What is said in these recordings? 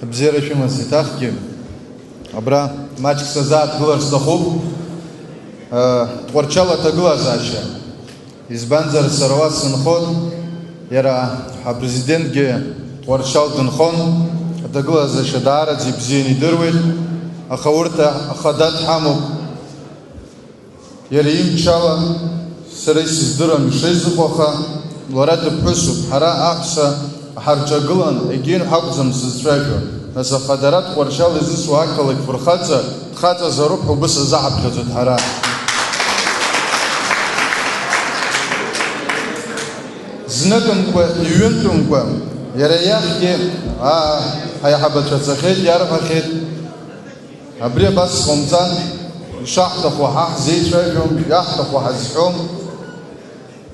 Бзера шәымаз еиҭахгьы абра маҷк сазааҭгыларц сҭахуп Тҟәарчал аҭагылазаашьа. Избанзар сара уа сынхон, иара ҳапрезидентгьы Тҟәарчал дынхон, аҭагылазаашьа даараӡа ибзианы идыруеит, аха урҭ ахада дҳамоуп. Иара имчала сара исыздырам ишеизыҟоу, аха лара дыԥҳәысуп. Ҳара аҳәса ҳарҿагылан егьин ҳакәӡам сызцәажәо. Нас аха дара Тҟәарчал изысуа ақалақь фырхаҵа дхаҵазароуп ҳәа убыс азаҳаԥхьаӡоит ҳара. Зныкымкәа, иҩынтәымкәа, иара иахьгьы ҳаиҳабацәа цахьеит, иарҳәахьеит. Абри абас ҟамҵан, ишаҳҭаху ҳаҳзеицәажәом, иаҳҭаху ҳазҳәом.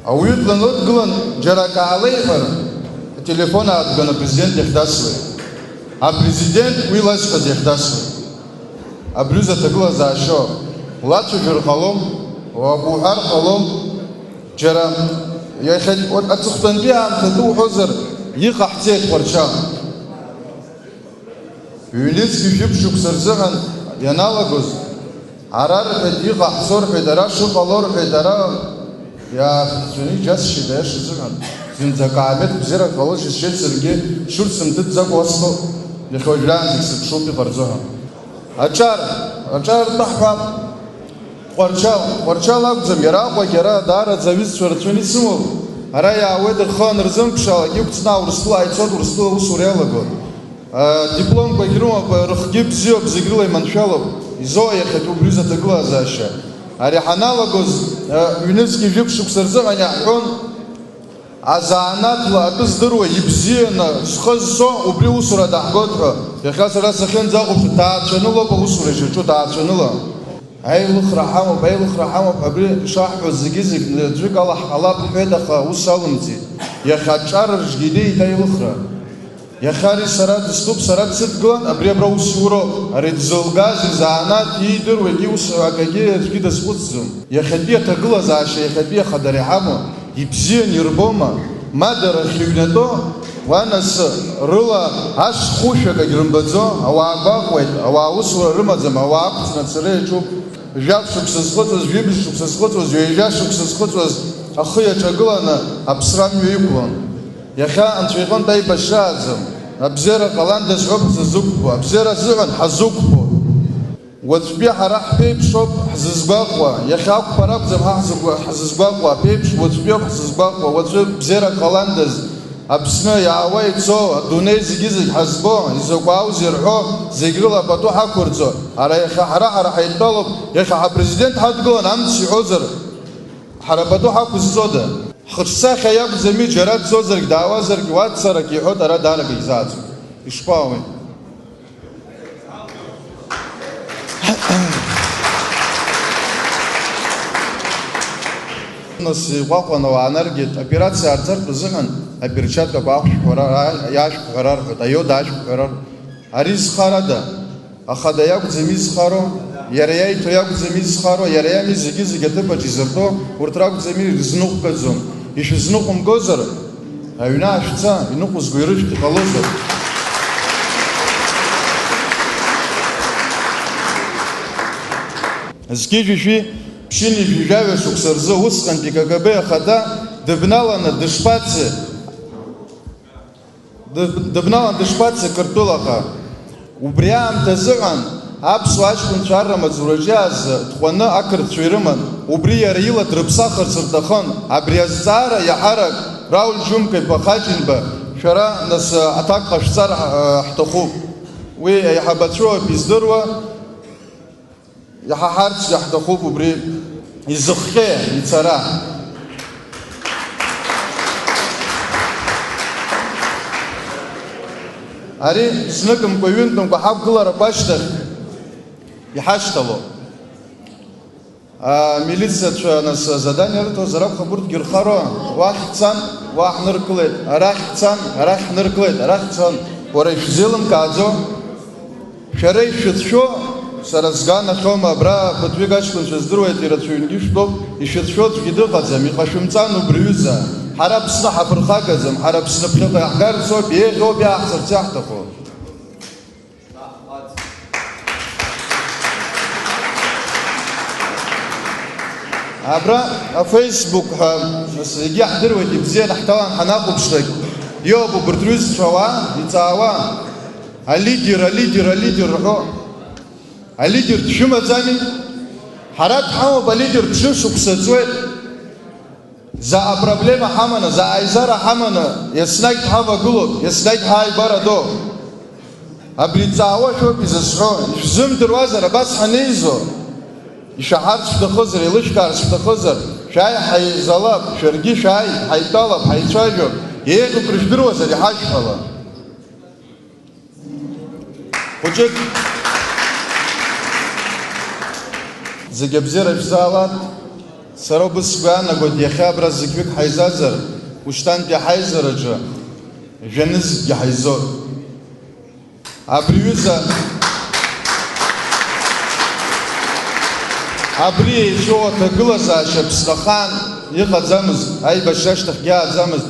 Ауаҩы дланлыдгылан џьара ак аалеиҳәар, ателефон ааҭганы апрезидент иахь дасуеит. Апрезидент уи лазҳәаз иахь дасуеит. Абри азы аҭагылазаашьа улацәажәар ҟалом, уҳәар ҟалом, џьара аҵыхәтәантәи аамҭа дуҳәозар иҟаҳҵеит Тҟәарчал. Ҩнызқьи шәыԥшықәса рзыҳәан ианалагоз ара рҳәеит, иҟаҳҵо рҳәеит, ара шыҟало рҳәеит, ара иаафыцәаны иџьасшьеит аиаша азыҳәан. Зынӡа акаамеҭ бзиарак ҟалоз џьысшьеит саргьы шурҭ сымҭыҵӡакәа уасҟоуп, иахьа уажәраанӡагь сыԥшуп иҟарҵо ҳәа. Аҿар ртаҳҳәап Тҟәарчал акәӡам, иара Аҟәагь, иара даараӡа аҩызцәа рацәаны исымоуп. Ара иаауеит рхы анырзымԥшаалак, иқәҵны Урыстәыла ааицот, Урыстәыла аусура иалагоит. Дипломкагь рымоуп, рыхгьы бзиоуп, зегь рыла иманшәалоуп. Изоуа иахьатәи убри азы аҭагылазаашьа. Ари ҳаналагоз ҩнызқьи жәиԥшықәса рзыҳәан иаҳҳәон, азаанаҭла атәы здыруа ибзианы зхы зцо убри аусура даҳгоит ҳәа. Иахьа сара сахьынӡаҟоуԥшо ҭаацәанылоуп аусура ишаҿу, ҭаацәаныла. Аилыхра ҳамоуп, абри ишаҳҳәоз зегьы-зегь ӡәык ала ҳҟалап ҳҳәеит, аха ус алымҵит. Иахьа аҿар рҿгьы инеит аилыхра. Иахьа ари сара дыстәуп, сара дсыдгылан, абри абра ус иуроуп. Ари дзылгаз изаанат иидыруа егьи ус акагьы аӡәгьы дазхәыцӡом. Иахьатәи аҭагылазаашьа, иахьатәи ахадара иҳамоу ибзианы ирбома, ма дара рхьыҩнатәо, уа нас рыла ашхәышәакагь рымбаӡо, ауаа гәаҟуеит, ауаа усура рымаӡам, ауаа ақәҵны ацара иаҿуп. Жәабшықәса зхыҵуаз, жәибжьшықәса зхыҵуаз, ҩажәашықәса зхыҵуаз ахы иаҿагыланы аԥсра амҩа иқәлон. Иахьа Анцәа иҟынтә аибашьрааӡам, абзиара ҟалан дазҳәоуп ҳзазықәԥо, абзиара азыҳәан ҳазықәԥо. Уаҵәтәи ҳара ҳԥеиԥшоуп ҳзызгәаҟуа, иахьа ақәԥара акәӡам ҳзызгәаҟуа, аԥеиԥш уаҵәтәи ауп ҳзызгәаҟуа, уаҵәы бзиара ҟаландаз Аԥсны иаауа ицо, адунеи зегьы-зегь ҳазбо, изакә аузеи рҳәо, зегь рыла пату ҳақәырҵо. Ара иахьа ҳара ҳаидтәалоуп, иахьа ҳапрезидент ҳадгылан амц иҳәозар, ҳара пату ҳақәызҵода. Ҳхаҿсахьа иакәӡами, џьара дцозаргь, даауазаргь, уа дцарак иҳәоит, ара даарак изааӡом. Ишԥауеи? Нас иҟәаҟәаны уаанаргеит, операциа аарҵартә азыҳәан аперчаткақәа иаашәҟәҳәара рҳәоит, аиода аашәҟәҳәара. Ари зхарада, ахада иакәӡами изхароу, иара иаиҭо иакәӡами изхароу, иара иами зегьы-зегь аҭыԥаҿ изыртәо, урҭ ракәӡами ирзныҟәгаӡом. Ишәызныҟәымгозар, аҩны аашәца, иныҟәызго ирышәҭ иҟалозар. Зқьи-жәишәи ԥшьыни жәижәаҩа шықәса рзы усҟантәи КГБ ахада дыбналаны дышԥаце Қырҭтәылаҟа. Убри аамҭазыҳәан аԥсуа аҷкәынцәа аррамаҵураҿы иааз тҟәаны ақырҭцәа ирыман. Убри иара ила дрыԥсахырц рҭахын. Абри азҵаара иаҳарак Рауль Џьумка-иԥа Хаҷынба, шәара нас аҭак ҟашәҵар ҳҭахуп. Уи аиҳабацәоуп издыруа, иаҳаҳарц иаҳҭахуп убри изыхҟье ицара. Ари зныкымкәа ҩынтәымкәа ҳақәгыларақәа ашьҭахь иҳашьҭало. Амилициацәа нас задание рыҭозар акәхап урҭгьы рхароуа, уахь цан, уа ҳныркылеит, арахь цан, арахь ҳныркылеит, арахь цан. Уара ишәзеилымкааӡо, шәара ишәыцәшәо, сара сганахьома, абра ԥыҭҩык аҷкәынцәа здыруеит, ирацәаҩнгьы шәтәоуп, ишәыцәшәо аӡәгьы дыҟаӡам, иҟашәымҵан убри аҩыза. Ҳара Аԥсны ҳаԥырхагаӡам, ҳара Аԥсны ԥхьаҟа иаҳгарцоуп, еиӷьоуп иааҳцарц иаҳҭаху. عبر فيسبوك يجي حضر ودي بزين احتوان حناقو بشتك يوبو برتروز شوا يتعوا الليدر روحو الليدر تشوم زاني حرات حمو بالليدر تشوف كسزويت за проблема хамана за айзара хамана яснайт хава гуло яснайт хай барадо абрицао шо бизсро зум дерваза бас ханизо ишахар шдахозер илышкар шдахозер шай хайзалаб шерги шай хайталаб хайчажо ego пришдирваза хашхала хочет загабзера фзалат سرابس قانا قد يخابر الزكوك حيزازر وشتان دي حيزر جا جنز دي حيزور عبريوزا عبري شو تقلزا شبسلخان يخد زمز اي بشاشتخ جاء زمز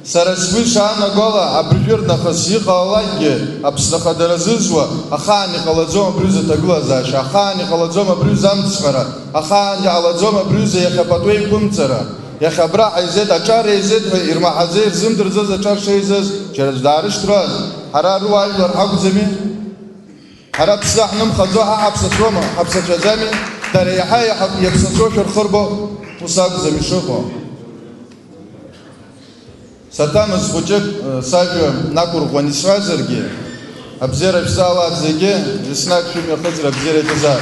سرسوي شانا قولا عبريور نخص يخالاجي ابسلخا درززوا اخاني خلازوم عبريوزا تقلزا اخاني خلازوم عبريوزا امتسخرا اخاني خلازوم عبريوزا يخبطوي كمتسرا يخبرا حيزيد اچار يزيد ارما حزير زمدر زز اچار شيزز چرز دارش تراز حرار رواي ورحاق زمين حرار بسلاح نم خزوها حبسسوما حبسس جزامي دريحا يبسسوش الخربو وساق زمين شوفو ساتامز خوجك ساجو ناكور غونيسوازرغي ابزير افسالات زيغي يسناك شوم يخزر ابزير تزار